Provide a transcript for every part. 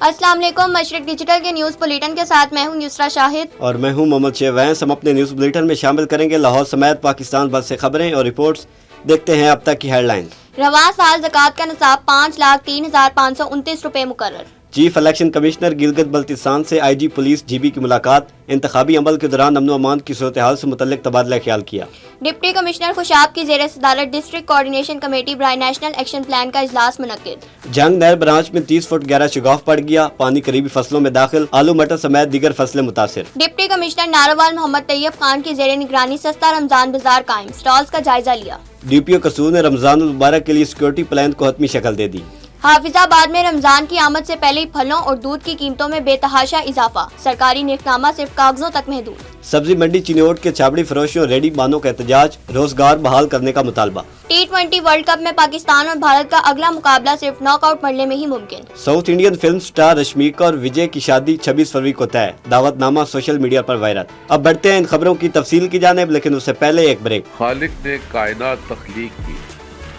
السلام علیکم، مشرق ڈیجیٹل کے نیوز بلیٹن کے ساتھ میں ہوں یسرا شاہد اور میں ہوں محمد شیوینس۔ ہم اپنے نیوز بلیٹن میں شامل کریں گے لاہور سمیت پاکستان بھر سے خبریں اور رپورٹس۔ دیکھتے ہیں اب تک کی ہیڈ لائن۔ رواں سال زکوٰۃ کا نصاب 5,03,529 روپے مقرر۔ Chief election commissioner Gilgit Baltistan سے آئی جی پولیس جی بی کی ملاقات۔ انتخابی عمل کے دوران امن و امان کی صورتحال سے متعلق تبادلہ خیال کیا۔ ڈپٹی کمشنر خوشاب کی زیر صدارت ڈسٹرکٹ کوآرڈینیشن کمیٹی برائے نیشنل ایکشن پلان کا اجلاس منعقد۔ جنگ نہر برانچ میں 30 فٹ گہرا شگاف پڑ گیا، پانی قریبی فصلوں میں داخل، آلو مٹر سمیت دیگر فصلیں متاثر۔ ڈپٹی کمشنر ناروال محمد طیب خان کی زیر نگرانی سستا رمضان بازار قائم، سٹالز کا جائزہ لیا۔ ڈی پی او قصور نے رمضان المبارک کے لیے سیکورٹی پلان کو حتمی شکل دے دی۔ حافظ آباد میں رمضان کی آمد سے پہلے پھلوں اور دودھ کی قیمتوں میں بے تحاشا اضافہ، سرکاری نقطنامہ صرف کاغذوں تک محدود۔ سبزی منڈی چینیوٹ کے چھابڑی فروشیوں ریڈی بانوں کا احتجاج، روزگار بحال کرنے کا مطالبہ۔ T20 ورلڈ کپ میں پاکستان اور بھارت کا اگلا مقابلہ صرف ناک آؤٹ مرحلے میں ہی ممکن۔ ساؤتھ انڈین فلم سٹار رشمیکا اور وجے کی شادی 26 فروری کو طے، دعوت نامہ سوشل میڈیا پر وائرل۔ اب بڑھتے ہیں ان خبروں کی تفصیل کی جانب، لیکن اس سے پہلے ایک بریک۔ خالق نے کائنات تخلیق کی،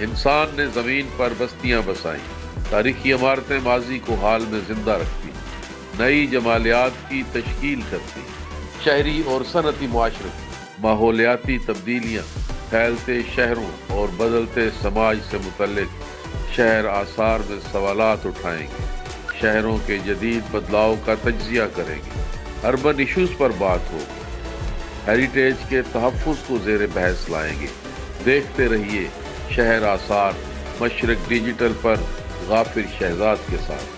انسان نے زمین پر بستیاں بسائیں، تاریخی عمارتیں ماضی کو حال میں زندہ رکھتی، نئی جمالیات کی تشکیل کرتی، شہری اور صنعتی معاشرت، ماحولیاتی تبدیلیاں، پھیلتے شہروں اور بدلتے سماج سے متعلق شہر آثار میں سوالات اٹھائیں گے، شہروں کے جدید بدلاؤ کا تجزیہ کریں گے، اربن ایشوز پر بات ہوگی، ہیریٹیج کے تحفظ کو زیر بحث لائیں گے۔ دیکھتے رہیے شہر آثار، مشرق ڈیجیٹل پر غافر شہزاد کے ساتھ۔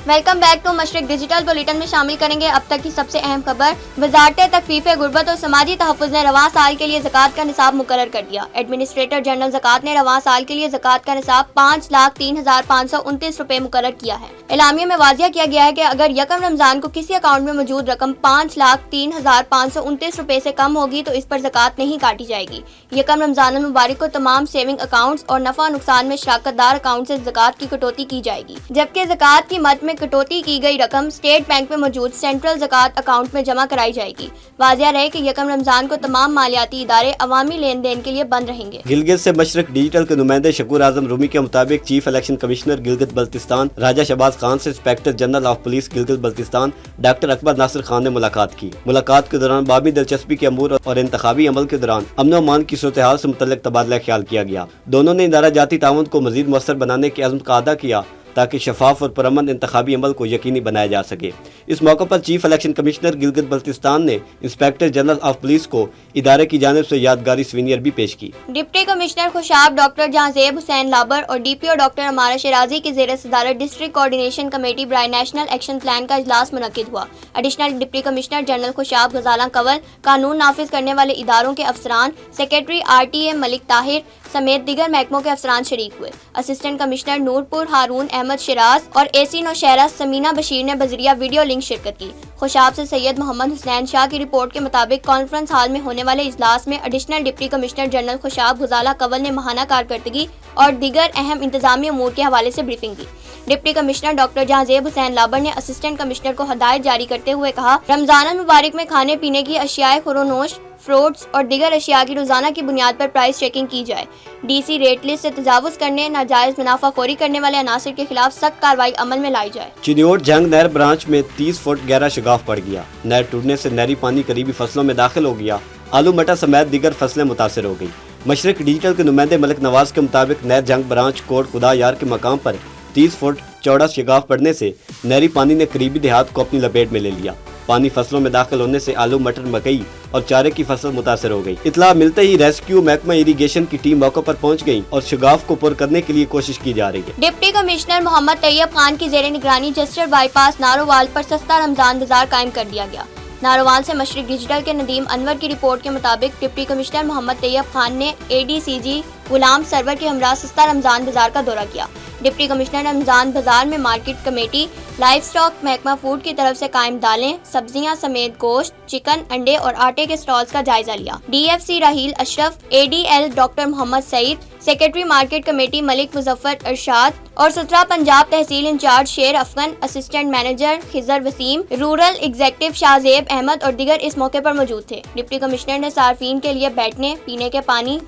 ویلکم بیک ٹو مشرق ڈیجیٹل بلیٹن میں شامل کریں گے اب تک کی سب سے اہم خبر۔ وزارت تخفیف غربت اور سماجی تحفظ نے رواں سال کے لیے زکوٰۃ کا نصاب مقرر کر دیا۔ ایڈمنسٹریٹر جنرل زکوٰۃ نے رواں سال کے لیے زکوٰۃ کا نصاب 5,03,529 روپے مقرر کیا ہے۔ اعلامیہ میں واضح کیا گیا ہے کہ اگر یکم رمضان کو کسی اکاؤنٹ میں موجود رقم 5,03,529 روپے سے کم ہوگی تو اس پر زکوٰۃ نہیں کاٹی جائے گی۔ یکم رمضان المبارک کو تمام سیونگ اکاؤنٹس اور نفع نقصان میں شراکت دار اکاؤنٹ سے زکوٰۃ کی کٹوتی کی جائے گی، جبکہ زکوٰۃ کی مد میں کٹوتی کی گئی رقم اسٹیٹ بینک میں موجود سینٹرل زکوٰۃ اکاؤنٹ میں جمع کرائی جائے گی۔ واضح رہے کہ یکم رمضان کو تمام مالیاتی ادارے عوامی لین دین کے لیے بند رہیں گے۔ گلگت سے مشرق ڈیجیٹل کے نمائندے شکور اعظم رومی کے مطابق chief election commissioner Gilgit Baltistan Raja Shahbaz Khan سے inspector general of police Gilgit Baltistan doctor Akbar Nasir Khan نے ملاقات کی۔ ملاقات کے دوران بامی دلچسپی کے امور اور انتخابی عمل کے دوران امن و امان کی صورتحال سے متعلق تبادلہ خیال کیا گیا۔ دونوں نے ادارہ جاتی تعاون کو مزید مؤثر بنانے کے عزم کا اعادہ کیا تاکہ شفاف اور پرامن انتخابی عمل کو یقینی بنایا جا سکے۔ اس موقع پر chief election commissioner Gilgit Baltistan نے انسپکٹر جنرل آف پولیس کو ادارے کی جانب سے یادگاری سوینئر بھی پیش کی۔ Deputy commissioner Khushab doctor Jahanzeb Hussain Labar اور D P O doctor Ammara Shirazi کی زیر صدارت ڈسٹرکٹ کوآرڈینیشن کمیٹی برائے نیشنل ایکشن پلان کا اجلاس منعقد ہوا۔ Additional deputy commissioner general Khushab Ghazala Kanwal, قانون نافذ کرنے والے اداروں کے افسران، سیکریٹری RTA ملک طاہر سمیت دیگر محکموں کے افسران شریک ہوئے۔ اسسٹنٹ کمشنر نورپور ہارون احمد شیراز اور AC نوشہرہ سمینہ بشیر نے بذریعہ ویڈیو لنک شرکت کی۔ خوشاب سے سید محمد حسین شاہ کی رپورٹ کے مطابق کانفرنس ہال میں ہونے والے اجلاس میں additional deputy commissioner general Khushab Ghazala Kanwal نے ماہانہ کارکردگی اور دیگر اہم انتظامی امور کے حوالے سے بریفنگ دی۔ Deputy commissioner doctor Jahanzeb Hussain Labar نے اسسٹنٹ کمشنر کو ہدایت جاری کرتے ہوئے کہا، رمضان المبارک میں کھانے پینے کی اشیاء خورونوش، فروٹس اور دیگر اشیاء کی روزانہ کی بنیاد پر پرائس چیکنگ کی جائے۔ DC ریٹ لسٹ سے تجاوز کرنے، ناجائز منافع خوری کرنے والے عناصر کے خلاف سخت کارروائی عمل میں لائی جائے۔ چینیوٹ جنگ نہر برانچ میں 30 فٹ گہرا شگاف پڑ گیا، نہر ٹوٹنے سے نہری پانی قریبی فصلوں میں داخل ہو گیا، آلو مٹر سمیت دیگر فصلیں متاثر ہو گئی۔ مشرق ڈیجیٹل کے نمائندے ملک نواز کے مطابق نہر جنگ برانچ کوٹ خدا یار کے مقام پر 30 فٹ چوڑا شگاف پڑنے سے نہری پانی نے قریبی دیہات کو اپنی لپیٹ میں لے لیا۔ پانی فصلوں میں داخل ہونے سے آلو مٹر مکئی اور چارے کی فصل متاثر ہو گئی۔ اطلاع ملتے ہی ریسکیو محکمہ اریگیشن کی ٹیم موقع پر پہنچ گئی اور شگاف کو پر کرنے کے لیے کوشش کی جا رہی ہے۔ ڈپٹی کمشنر محمد طیب خان کی زیر نگرانی جسٹر بائی پاس نارووال پر سستا رمضان بازار قائم کر دیا گیا۔ نارووال سے مشرق ڈیجیٹل کے ندیم انور کی رپورٹ کے مطابق ڈپٹی کمشنر محمد طیب خان نے ADCG غلام سرور کے ہمراہ سستا رمضان بازار کا دورہ کیا۔ ڈپٹی کمشنر نے رمضان بازار میں مارکیٹ کمیٹی، لائف سٹاک محکمہ فوڈ کی طرف سے قائم دالیں، سبزیاں سمیت گوشت، چکن، انڈے اور آٹے کے سٹالز کا جائزہ لیا۔ DFC راحیل اشرف، ADL ڈاکٹر محمد سعید، سیکریٹری مارکیٹ کمیٹی ملک مظفر ارشاد اور 17 پنجاب تحصیل انچارج شیر افغان، اسسٹنٹ مینیجر خضر وسیم، رورل ایگزیکٹو شاہزیب احمد اور دیگر اس موقع پر موجود تھے۔ ڈپٹی کمشنر نے صارفین کے لیے بیٹھنے، پینے کے پانی،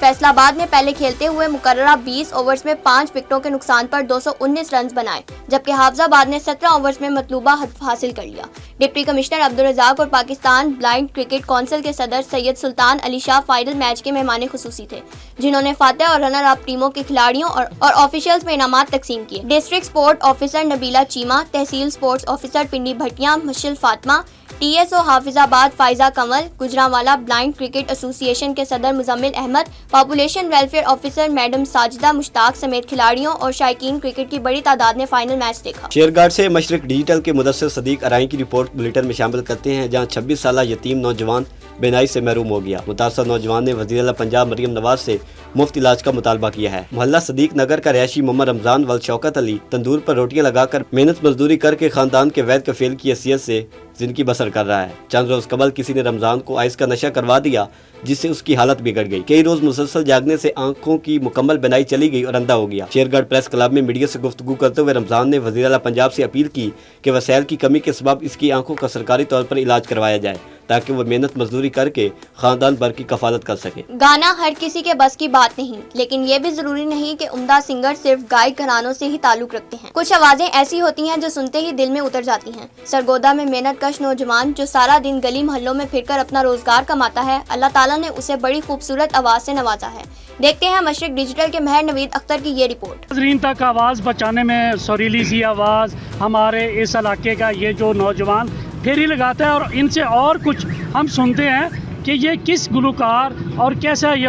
فیصل آباد نے پہلے کھیلتے ہوئے مقررہ 20 اوورز میں 5 وکٹوں کے نقصان پر 219 رنز بنائے، جبکہ حافظ آباد نے 17 اوورز میں مطلوبہ ہدف حاصل کر لیا۔ ڈپٹی کمشنر عبدالرزاق اور پاکستان بلائنڈ کرکٹ کونسل کے صدر سید سلطان علی شاہ فائنل میچ کے مہمان خصوصی تھے، جنہوں نے فاتح اور رنر اپ ٹیموں کے کھلاڑیوں اور آفیشلز میں انعامات تقسیم کیے۔ District support officer Nabila Cheema, tehsil sports officer Pindi Bhattian Mishal Fatima, T S O Hafizabad Faiza Kanwal, Gujranwala blind cricket association کے صدر Muzammil Ahmad, population welfare officer madam Sajida Mushtaq سمیت کھلاڑیوں اور شائقین کرکٹ کی بڑی تعداد نے فائنل میچ دیکھا۔ شیرگاٹ سے مشرق ڈیجیٹل کے مدثر صدیق ارائیں کی رپورٹ بلیٹن میں شامل کرتے ہیں، جہاں 26 سالہ یتیم نوجوان بینائی سے محروم ہو گیا۔ متاثرہ نوجوان نے وزیر اعلیٰ پنجاب مریم نواز سے مفت علاج کا مطالبہ کیا ہے۔ محلہ صدیق نگر کا رہائشی محمد رمضان ول شوکت علی تندور پر روٹیاں لگا کر محنت مزدوری کر کے خاندان کے وحید کفیل کی حیثیت سے زندگی بسر کر رہا ہے۔ چند روز قبل کسی نے رمضان کو آئس کا نشہ کروا دیا، جس سے اس کی حالت بگڑ گئی۔ کئی روز مسلسل جاگنے سے آنکھوں کی مکمل بینائی چلی گئی اور اندھا ہو گیا۔ شیرگڑھ پریس کلب میں میڈیا سے گفتگو کرتے ہوئے رمضان نے وزیر اعلیٰ پنجاب سے اپیل کی کہ وسائل کی کمی کے سبب اس کی آنکھوں کا سرکاری طور پر علاج کروایا جائے تاکہ وہ محنت مزدوری کر کے خاندان بھر کی کفالت کر سکے۔ گانا ہر کسی کے بس کی بات نہیں، لیکن یہ بھی ضروری نہیں کہ عمدہ سنگر صرف گائک گھرانوں سے ہی تعلق رکھتے ہیں۔ کچھ آوازیں ایسی ہوتی ہیں جو سنتے ہی دل میں اتر جاتی ہیں۔ سرگودا میں محنت کش نوجوان جو سارا دن گلی محلوں میں پھر کر اپنا روزگار کماتا ہے، اللہ تعالیٰ نے اسے بڑی خوبصورت آواز سے نوازا ہے۔ دیکھتے ہیں مشرق ڈیجیٹل کے مہر نوید اختر کی یہ رپورٹ۔ ناظرین تک آواز پہنچانے میں سریلی سی آواز ہمارے اس علاقے کا یہ جو نوجوان پھیری لگاتا ہے، اور ان سے اور کچھ ہم سنتے ہیں کہ یہ کس گلوکار اور کیسا یہ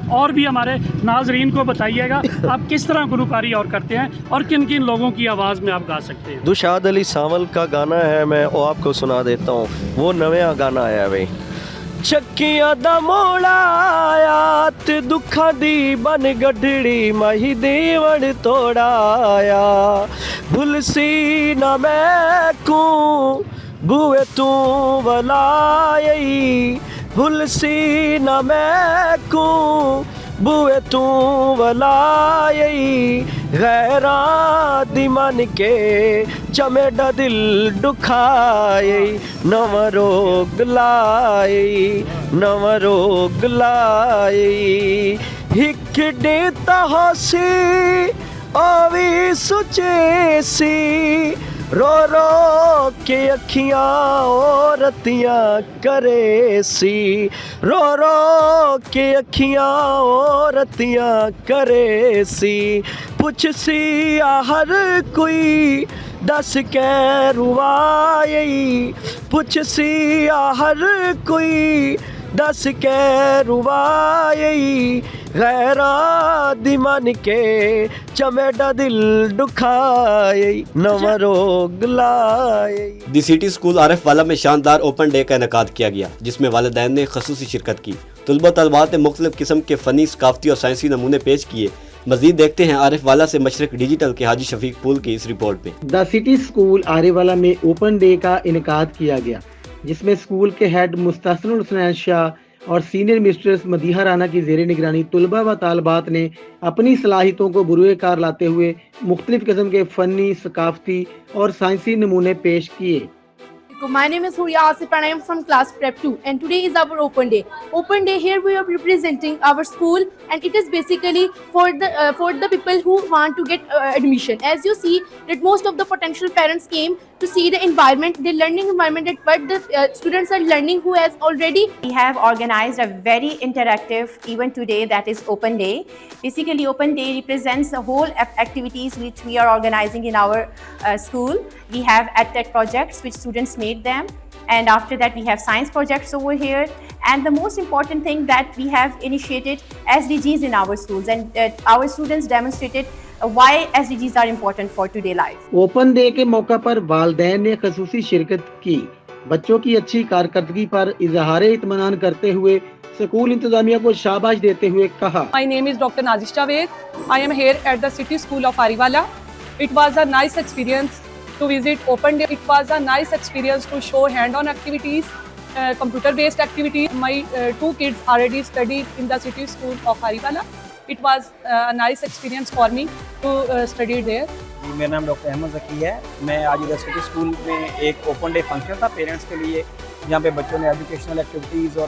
اور بھی ہمارے ناظرین کو بتائیے گا آپ کس طرح گلوکاری اور کرتے ہیں اور کن کن لوگوں کی آواز میں آپ گا سکتے ہیں۔ دشاد علی ساول کا گانا ہے، میں وہ آپ کو سنا دیتا ہوں، وہ نیا گانا آیا بھائی۔ چکیاں دا موڑا آیا تے دکھاں دی بن گڈڑی ماہی دیوڑ توڑا آیا، بھل سی نہ میں کوں بوئے تو ولائی، بھل سی نہ میں کوں بوئے تو ولائی، غیران دی من کے چمیڈا دل ڈکھائی، نورو گلائی نورو گلائی، ہک ڈیتا ہو سی آوی سچے سی، رو رو کے اکھیاں عورتیاں کرے سی، رو رو کے اکھیاں عورتیاں کرے سی، پوچھ سی ہر کوئی دس کے روائی، پوچھ سی ہر کوئی دس کے روائی، غیران دی من کے چمیڈا دل ڈکھائی، نورو گلائی۔ دی سٹی اسکول عارف والا میں شاندار اوپن ڈے کا انعقاد کیا گیا، جس میں والدین نے خصوصی شرکت کی۔ طلبہ طالبات نے مختلف قسم کے فنی، ثقافتی اور سائنسی نمونے پیش کیے۔ مزید دیکھتے ہیں عارف والا سے مشرق ڈیجیٹل کے حاجی شفیق پول کی اس رپورٹ میں۔ دا سٹی اسکول عارف والا میں اوپن ڈے کا انعقاد کیا گیا، جس میں اسکول کے ہیڈ مستحسن الحسنین شاہ اور سینئر مسٹرس مدیحہ رانا کی زیر نگرانی طلبہ و طالبات نے اپنی صلاحیتوں کو بروئے کار لاتے ہوئے مختلف قسم کے فنی، ثقافتی اور سائنسی نمونے پیش کیے۔ My name is Huria Asif and I am from class prep 2 and today is our open day. Open day here we are representing our school and it is basically for the people who want to get admission. As you see that most of the potential parents came to see the environment, the learning environment that what the students are learning who has already. We have organized a very interactive event today, that is Open Day. Basically Open Day represents the whole activities which we are organizing in our school. We have EdTech projects which students made them, and after that we have science projects over here, and the most important thing that we have initiated SDGs in our schools, and our students demonstrated why SDGs are important for today life. Open day کے موقع پر والدین نے خصوصی شرکت کی۔ بچوں کی اچھی کارکردگی پر اظہار اطمینان کرتے ہوئے اسکول انتظامیہ کو شاباش دیتے ہوئے کہا، My name is Dr. Nazish Javed. I am here at the City School of Ariwala. It was a nice experience to visit Open Day. It was a nice experience to show hand-on activities, computer-based activities. My two kids already studied in the City School of Ariwala. It was a nice experience for me to study there. میرا نام doctor Ahmad ذکی ہے۔ میں آج ادھر city school میں ایک open day function تھا parents کے لیے، جہاں پہ بچوں نے ایجوکیشنل ایکٹیویٹیز اور